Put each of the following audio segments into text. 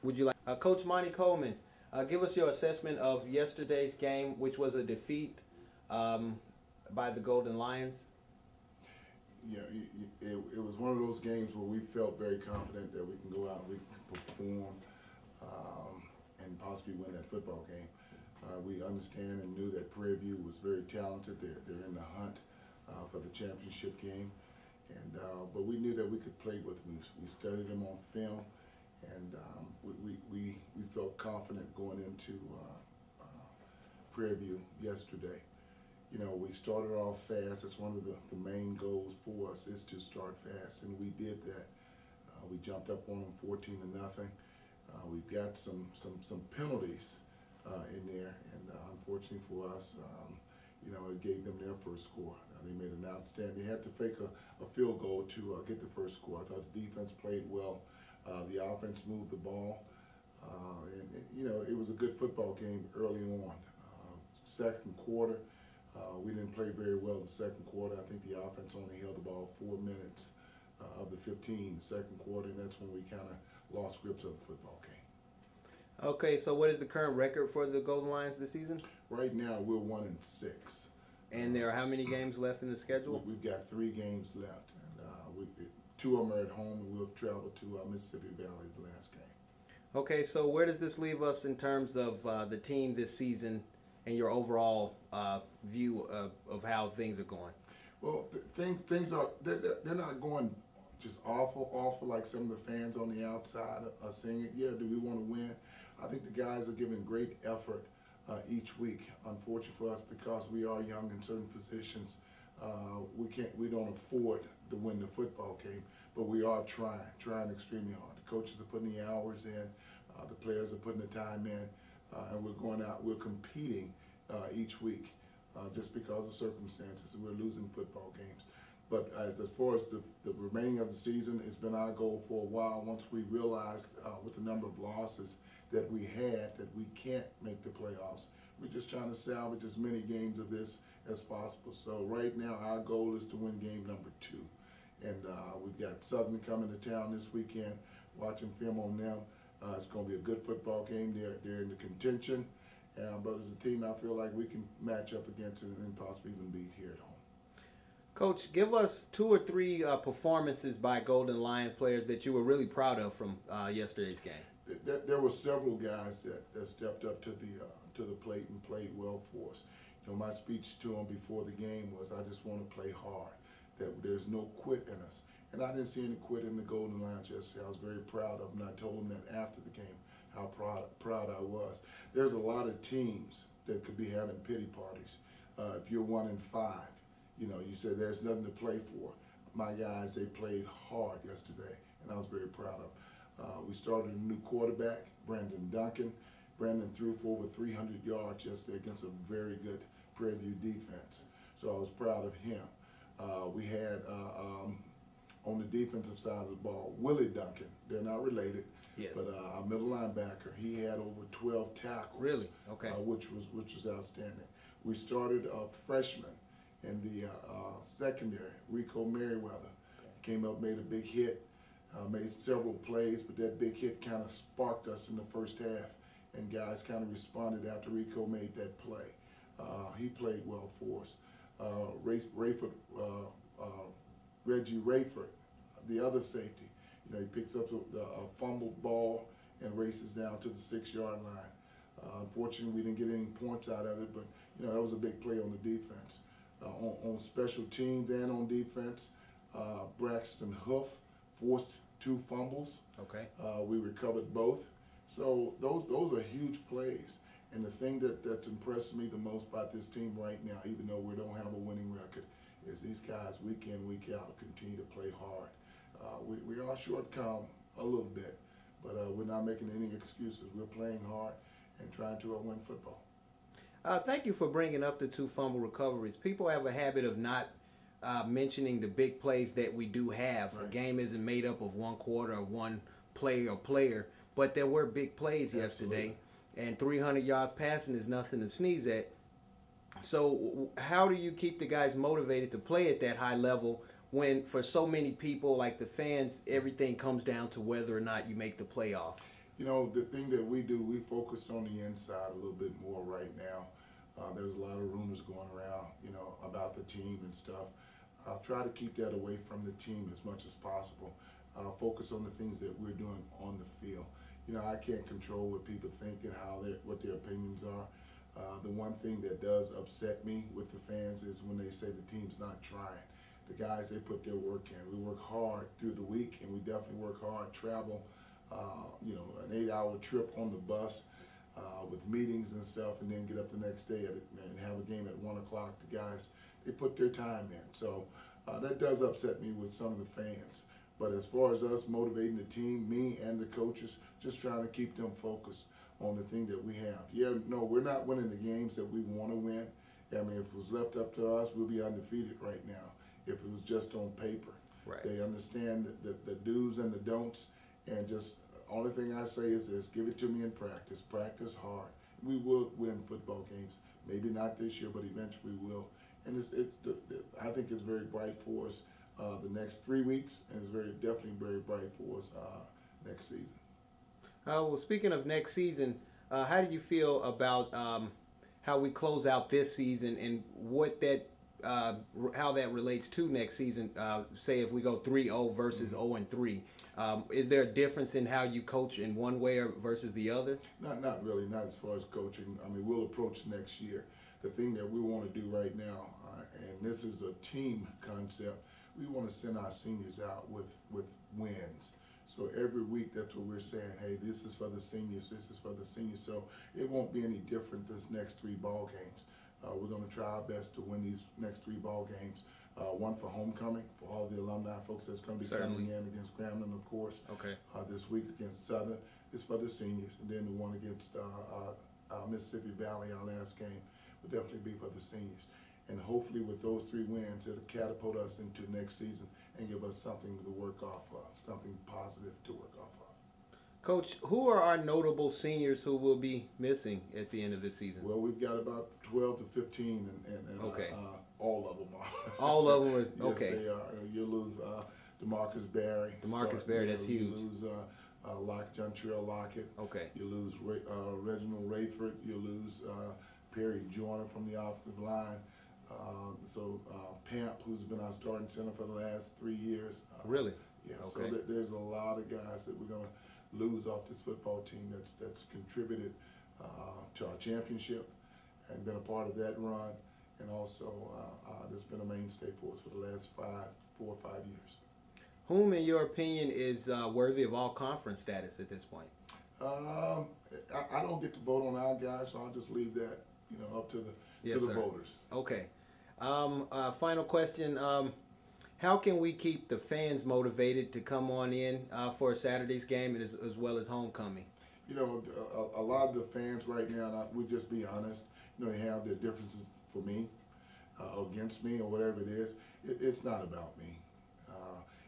Would you like Coach Coleman? Give us your assessment of yesterday's game, which was a defeat by the Golden Lions. Yeah, it was one of those games where we felt very confident that we can go out and we can perform and possibly win that football game. We understand and knew that Prairie View was very talented. They're in the hunt for the championship game, and but we knew that we could play with them. We studied them on film, and we felt confident going into Prairie View yesterday. You know, we started off fast. That's one of the main goals for us, is to start fast, and we did that. We jumped up on them 14-0. We've got some penalties in there, and unfortunately for us, you know, it gave them their first score. They made an outstanding. They had to fake a field goal to get the first score. I thought the defense played well. The offense moved the ball, and you know, it was a good football game early on. Second quarter, we didn't play very well the second quarter. I think the offense only held the ball 4 minutes of the 15 the second quarter, and that's when we kind of lost grips of the football game. Okay, so what is the current record for the Golden Lions this season? Right now, we're 1-6. And there are how many games left in the schedule? We've got 3 games left, and 2 of them are at home, and we'll travel to Mississippi Valley the last game. Okay, so where does this leave us in terms of the team this season and your overall view of how things are going? Well, things are they're not going just awful like some of the fans on the outside are saying it. Yeah, do we want to win? I think the guys are giving great effort each week. Unfortunately for us, because we are young in certain positions, we don't afford to win the football game, but we are trying extremely hard. The coaches are putting the hours in, the players are putting the time in, and we're going out, we're competing each week just because of circumstances, and we're losing football games. But as far as the remaining of the season, it's been our goal for a while. Once we realized with the number of losses that we had that we can't make the playoffs, we're just trying to salvage as many games of this as possible. So right now our goal is to win game number 2. And we've got Southern coming to town this weekend, watching film on them. It's going to be a good football game. They're in the contention. But as a team, I feel like we can match up against it and possibly even beat here at home. Coach, give us 2 or 3 performances by Golden Lion players that you were really proud of from yesterday's game. There were several guys that stepped up to the plate and played well for us. You know, my speech to them before the game was, I just want to play hard, that there's no quit in us. And I didn't see any quit in the Golden Lions yesterday. I was very proud of them, and I told them that after the game, how proud I was. There's a lot of teams that could be having pity parties. If you're 1-5, you know, you said there's nothing to play for. My guys, they played hard yesterday, and I was very proud of. We started a new quarterback, Brandon Duncan. Brandon threw for over 300 yards yesterday against a very good Prairie View defense. So I was proud of him. We had, on the defensive side of the ball, Willie Duncan. They're not related. Yes. But our middle linebacker, he had over 12 tackles. Really? Okay. Which was outstanding. We started a freshman in the secondary, Rico Merriweather. Came up, made a big hit, made several plays, but that big hit kind of sparked us in the first half, and guys kind of responded after Rico made that play. He played well for us. Reggie Rayford, the other safety. You know, he picks up a fumbled ball and races down to the 6-yard line. Unfortunately, we didn't get any points out of it, but you know, that was a big play on the defense. On special teams and on defense, Braxton Huff forced 2 fumbles. Okay. We recovered both. So those are huge plays. And the thing that's impressed me the most about this team right now, even though we don't have a winning record, is these guys week in, week out continue to play hard. We are short-come a little bit, but we're not making any excuses. We're playing hard and trying to win football. Thank you for bringing up the 2 fumble recoveries. People have a habit of not mentioning the big plays that we do have. Right. A game isn't made up of 1 quarter or 1 play or player, but there were big plays yesterday, and 300 yards passing is nothing to sneeze at. So how do you keep the guys motivated to play at that high level when for so many people like the fans, everything comes down to whether or not you make the playoffs? You know, the thing that we do, we focused on the inside a little bit more right now. There's a lot of rumors going around, you know, about the team and stuff. I'll try to keep that away from the team as much as possible. Focus on the things that we're doing on the field. You know, I can't control what people think and what their opinions are. The one thing that does upset me with the fans is when they say the team's not trying. The guys, they put their work in. We work hard through the week, and we definitely work hard, travel, you know, an 8-hour trip on the bus with meetings and stuff, and then get up the next day and have a game at 1 o'clock. The guys, they put their time in. So that does upset me with some of the fans. But as far as us motivating the team, me and the coaches, just trying to keep them focused on the thing that we have. Yeah, no, we're not winning the games that we want to win. I mean, if it was left up to us, we'll be undefeated right now. If it was just on paper. Right. They understand the do's and the don'ts, and just only thing I say is this: give it to me in practice. Practice hard. We will win football games. Maybe not this year, but eventually we will. And I think it's very bright for us the next 3 weeks, and it's definitely very bright for us next season. Well, speaking of next season, how do you feel about how we close out this season and what that how that relates to next season? Say if we go 3-0 versus 0-3, is there a difference in how you coach in one way versus the other? Not really. Not as far as coaching. I mean, we'll approach next year. The thing that we want to do right now, and this is a team concept, we want to send our seniors out with wins. So every week, that's what we're saying. Hey, this is for the seniors. This is for the seniors. So it won't be any different this next 3 ball games. We're going to try our best to win these next 3 ball games. One for homecoming, for all the alumni folks that's going to be coming in against Grambling, of course. Okay. This week against Southern is for the seniors. And then the one against Mississippi Valley, our last game, will definitely be for the seniors. And hopefully with those 3 wins, it'll catapult us into next season and give us something to work off of, something positive to work off of. Coach, who are our notable seniors who will be missing at the end of this season? Well, we've got about 12 to 15, and okay. All of them are. All of them are, yes, okay. They are. You lose DeMarcus Barry. Barry, that's huge. You lose Jontrell Lockett. Okay. You lose Reginald Rayford. You lose Perry Joyner from the offensive line. Pamp, who's been our starting center for the last 3 years. Really? Yeah. Okay. So there's a lot of guys that we're going to lose off this football team that's contributed to our championship and been a part of that run, and also that's been a mainstay for us for the last 4 or 5 years. Whom, in your opinion, is worthy of all conference status at this point? I don't get to vote on our guys, so I'll just leave that, up to the voters. Okay. Final question. How can we keep the fans motivated to come on in for Saturday's game as well as homecoming? A lot of the fans right now, we just be honest, they have their differences for me, against me, or whatever it is. It's not about me.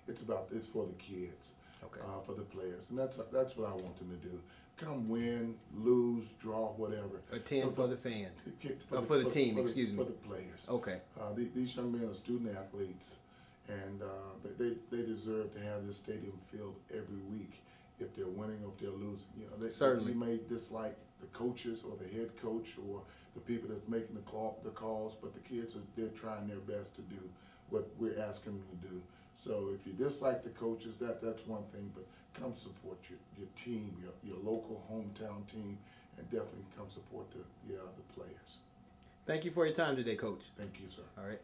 It's for the kids, okay. For the players, and that's what I want them to do. Come win, lose, draw, whatever. Attend for the fans. For the team, excuse me. For the players. Okay. These young men are student athletes, and they deserve to have this stadium filled every week. If they're winning or if they're losing, Certainly. We may dislike the coaches or the head coach or the people that's making the calls, but the kids they're trying their best to do what we're asking them to do. So if you dislike the coaches, that's one thing, but come support your team, your local hometown team, and definitely come support the players. Thank you for your time today, Coach. Thank you, sir. All right.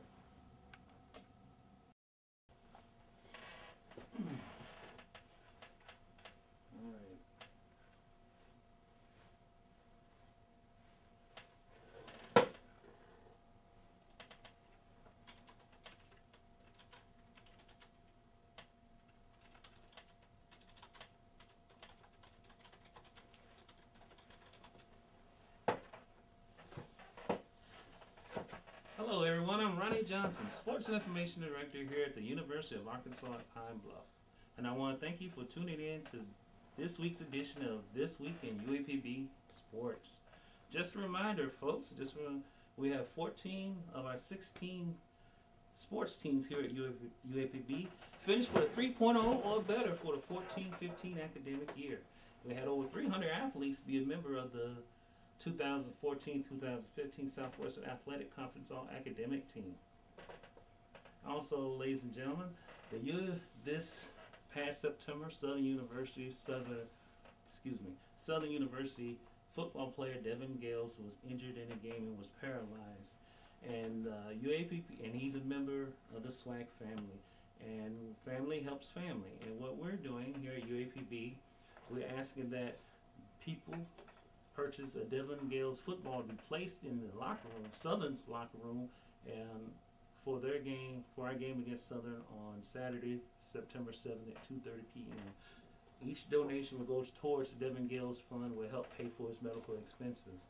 Hello everyone, I'm Ronnie Johnson, Sports and Information Director here at the University of Arkansas at Pine Bluff. And I want to thank you for tuning in to this week's edition of This Week in UAPB Sports. Just a reminder, folks, we have 14 of our 16 sports teams here at UAPB finished with a 3.0 or better for the 14-15 academic year. We had over 300 athletes be a member of the 2014-2015 Southwestern Athletic Conference All-Academic Team. Also, ladies and gentlemen, this past September, Southern University football player Devin Gales was injured in a game and was paralyzed. And UAPB, and he's a member of the SWAC family. And family helps family. And what we're doing here at UAPB, we're asking that people purchase a Devin Gales football to be placed in the locker room, Southern's locker room, and for our game against Southern on Saturday, September 7th at 2:30 p.m. Each donation will go towards the Devin Gales Fund, will help pay for his medical expenses.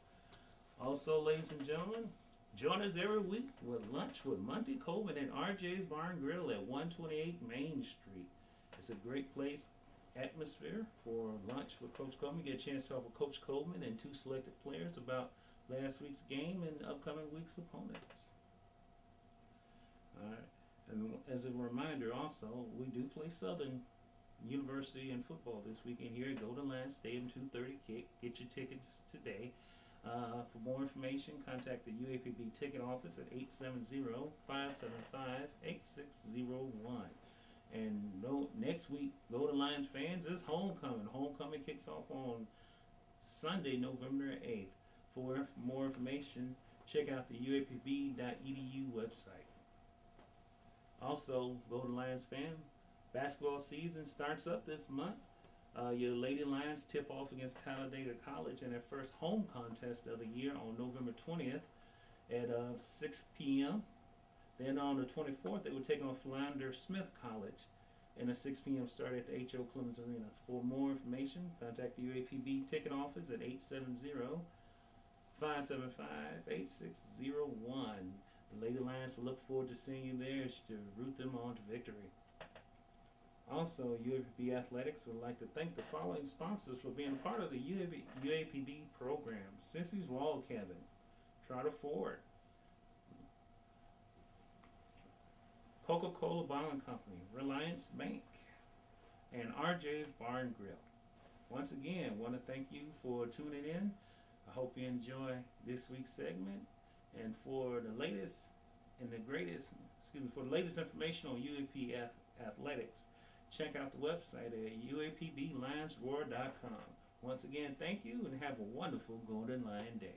Also, ladies and gentlemen, join us every week with lunch with Monty Coleman at RJ's Bar and Grill at 128 Main Street. It's a great place, atmosphere for lunch with Coach Coleman. You get a chance to talk with Coach Coleman and two selected players about last week's game and upcoming week's opponents. All right. And as a reminder also, we do play Southern University in football this weekend here at Golden Lion Stadium, 2:30 kick. Get your tickets today. For more information, contact the UAPB ticket office at 870-575-8601. And next week, Golden Lions fans, is homecoming. Homecoming kicks off on Sunday, November 8th. For more information, check out the uapb.edu website. Also, Golden Lions fan, basketball season starts up this month. Your Lady Lions tip off against Talladega College in their first home contest of the year on November 20th at 6 p.m. Then on the 24th, they will take on Philander Smith College in a 6 p.m. start at the H.O. Clemens Arena. For more information, contact the UAPB ticket office at 870-575-8601. The Lady Lions will look forward to seeing you there to root them on to victory. Also, UAPB Athletics would like to thank the following sponsors for being part of the UAPB program: Sissy's Log Cabin, Trotter Ford, Coca-Cola Bottling Company, Reliance Bank, and RJ's Bar and Grill. Once again, want to thank you for tuning in. I hope you enjoy this week's segment. And for the latest and the for the latest information on UAP Athletics, check out the website at uapblionsroar.com. Once again, thank you and have a wonderful Golden Lion Day.